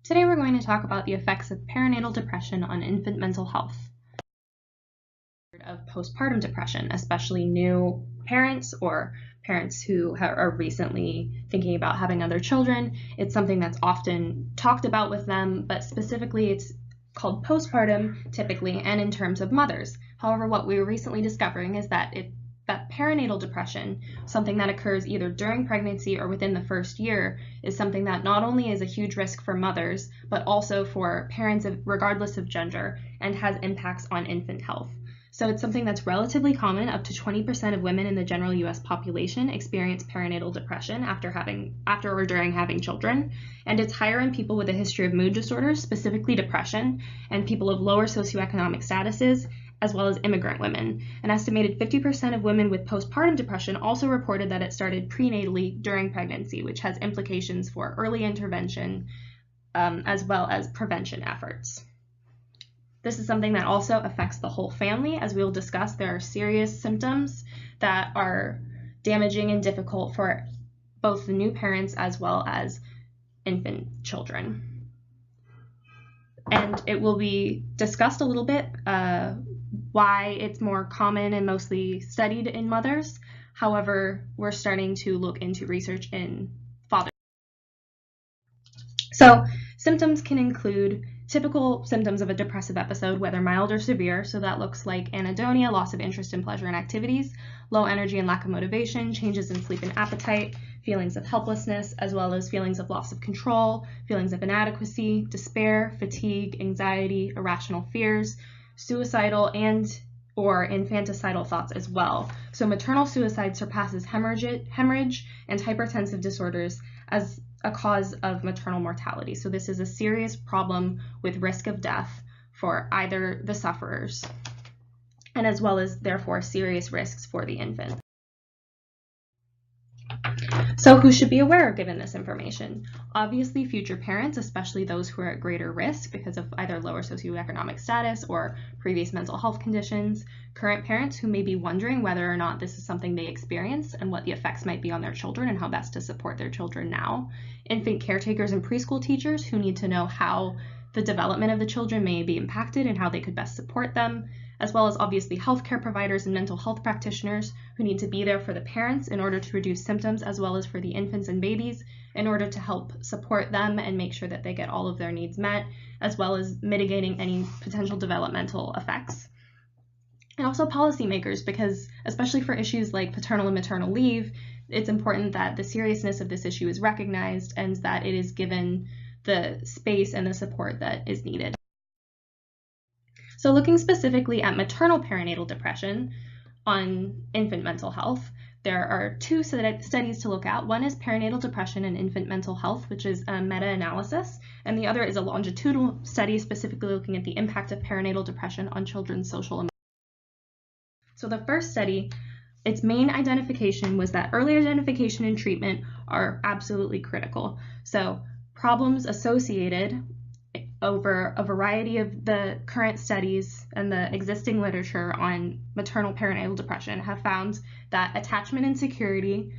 Today we're going to talk about the effects of perinatal depression on infant mental health. Of postpartum depression, especially new parents or parents who are recently thinking about having other children. It's something that's often talked about with them, but specifically it's called postpartum typically and in terms of mothers. However, what we're recently discovering is that perinatal depression, something that occurs either during pregnancy or within the first year, is something that not only is a huge risk for mothers, but also for parents regardless of gender, and has impacts on infant health. So it's something that's relatively common. Up to 20% of women in the general U.S. population experience perinatal depression after or during having children, and it's higher in people with a history of mood disorders, specifically depression, and people of lower socioeconomic statuses, as well as immigrant women. An estimated 50% of women with postpartum depression also reported that it started prenatally during pregnancy, which has implications for early intervention as well as prevention efforts. This is something that also affects the whole family. As we'll discuss, there are serious symptoms that are damaging and difficult for both the new parents as well as infant children. And it will be discussed a little bit why it's more common and mostly studied in mothers. However, we're starting to look into research in fathers. So symptoms can include typical symptoms of a depressive episode, whether mild or severe. So that looks like anhedonia, loss of interest in pleasure and activities, low energy and lack of motivation, changes in sleep and appetite, feelings of helplessness, as well as feelings of loss of control, feelings of inadequacy, despair, fatigue, anxiety, irrational fears, suicidal and or infanticidal thoughts as well. So maternal suicide surpasses hemorrhage and hypertensive disorders as a cause of maternal mortality. So this is a serious problem with risk of death for either the sufferers, and as well as therefore serious risks for the infant. So who should be aware given this information? Obviously future parents, especially those who are at greater risk because of either lower socioeconomic status or previous mental health conditions. Current parents who may be wondering whether or not this is something they experience and what the effects might be on their children and how best to support their children now. Infant caretakers and preschool teachers who need to know how the development of the children may be impacted and how they could best support them, as well as obviously healthcare providers and mental health practitioners who need to be there for the parents in order to reduce symptoms, as well as for the infants and babies in order to help support them and make sure that they get all of their needs met, as well as mitigating any potential developmental effects. And also policymakers, because especially for issues like paternal and maternal leave, it's important that the seriousness of this issue is recognized and that it is given the space and the support that is needed. So looking specifically at maternal perinatal depression on infant mental health, there are two studies to look at. One is perinatal depression and infant mental health, which is a meta-analysis, and the other is a longitudinal study specifically looking at the impact of perinatal depression on children's social emotions. So the first study, its main identification was that early identification and treatment are absolutely critical. So problems associated over a variety of the current studies and the existing literature on maternal perinatal depression have found that attachment insecurity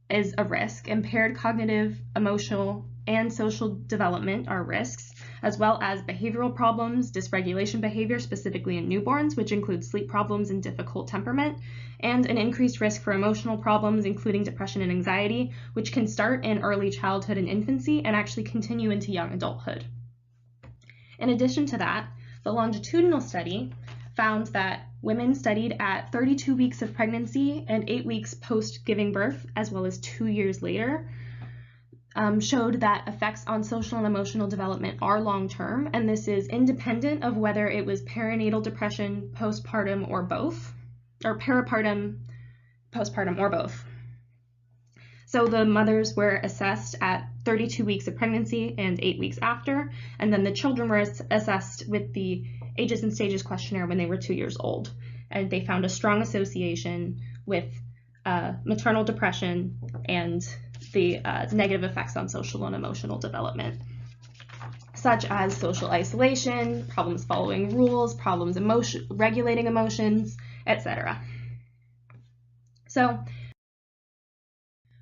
is a risk, impaired cognitive, emotional, and social development are risks, as well as behavioral problems, dysregulation behavior, specifically in newborns, which includes sleep problems and difficult temperament, and an increased risk for emotional problems, including depression and anxiety, which can start in early childhood and infancy and actually continue into young adulthood. In addition to that, the longitudinal study found that women studied at 32 weeks of pregnancy and 8 weeks post giving birth, as well as 2 years later, showed that effects on social and emotional development are long-term, and this is independent of whether it was perinatal depression, postpartum, or both, or peripartum, postpartum, or both. So the mothers were assessed at 32 weeks of pregnancy and 8 weeks after, and then the children were assessed with the Ages and Stages questionnaire when they were 2 years old, and they found a strong association with maternal depression and the negative effects on social and emotional development, such as social isolation, problems following rules, problems regulating emotions, etc. So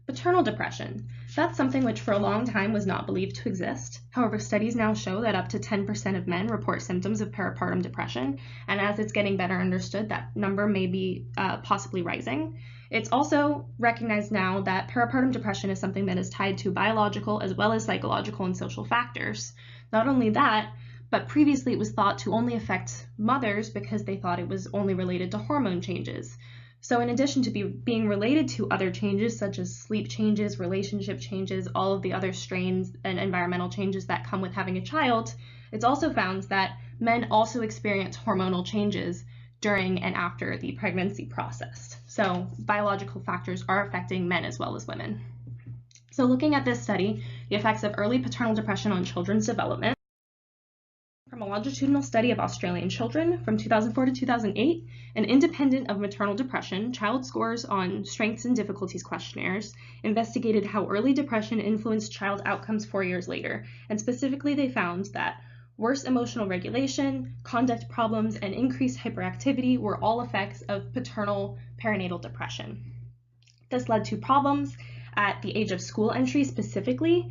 Maternal depression. That's something which for a long time was not believed to exist. However, studies now show that up to 10% of men report symptoms of peripartum depression, and as it's getting better understood, that number may be possibly rising. It's also recognized now that peripartum depression is something that is tied to biological as well as psychological and social factors. Not only that, but previously it was thought to only affect mothers because they thought it was only related to hormone changes. So in addition to being related to other changes such as sleep changes, relationship changes, all of the other strains and environmental changes that come with having a child, it's also found that men also experience hormonal changes during and after the pregnancy process. So biological factors are affecting men as well as women. So looking at this study, the effects of early paternal depression on children's development, from a longitudinal study of Australian children from 2004 to 2008, and independent of maternal depression, child scores on strengths and difficulties questionnaires investigated how early depression influenced child outcomes 4 years later, and specifically they found that worse emotional regulation, conduct problems, and increased hyperactivity were all effects of paternal perinatal depression. This led to problems at the age of school entry, specifically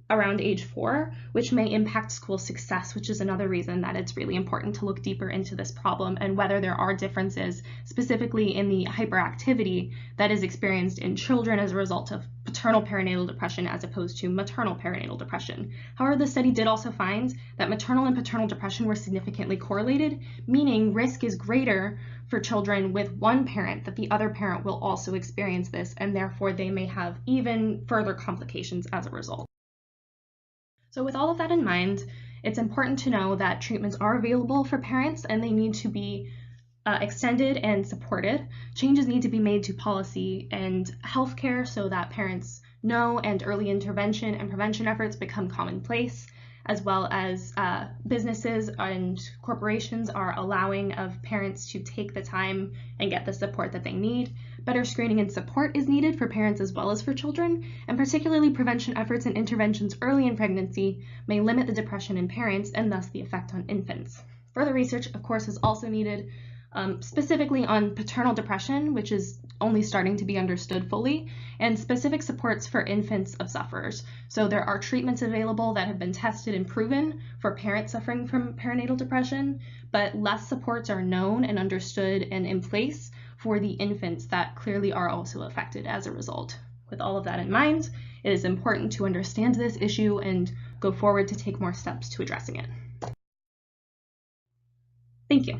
around age 4, which may impact school success, which is another reason that it's really important to look deeper into this problem and whether there are differences specifically in the hyperactivity that is experienced in children as a result of paternal perinatal depression as opposed to maternal perinatal depression. However, the study did also find that maternal and paternal depression were significantly correlated, meaning risk is greater for children with one parent that the other parent will also experience this, and therefore they may have even further complications as a result. So with all of that in mind, it's important to know that treatments are available for parents and they need to be extended and supported. Changes need to be made to policy and healthcare so that parents know and early intervention and prevention efforts become commonplace, as well as businesses and corporations are allowing of parents to take the time and get the support that they need. Better screening and support is needed for parents as well as for children, and particularly prevention efforts and interventions early in pregnancy may limit the depression in parents and thus the effect on infants. Further research, of course, is also needed, specifically on paternal depression, which is only starting to be understood fully, and specific supports for infants of sufferers. So there are treatments available that have been tested and proven for parents suffering from perinatal depression, but less supports are known and understood and in place for the infants that clearly are also affected as a result. With all of that in mind, it is important to understand this issue and go forward to take more steps to addressing it. Thank you.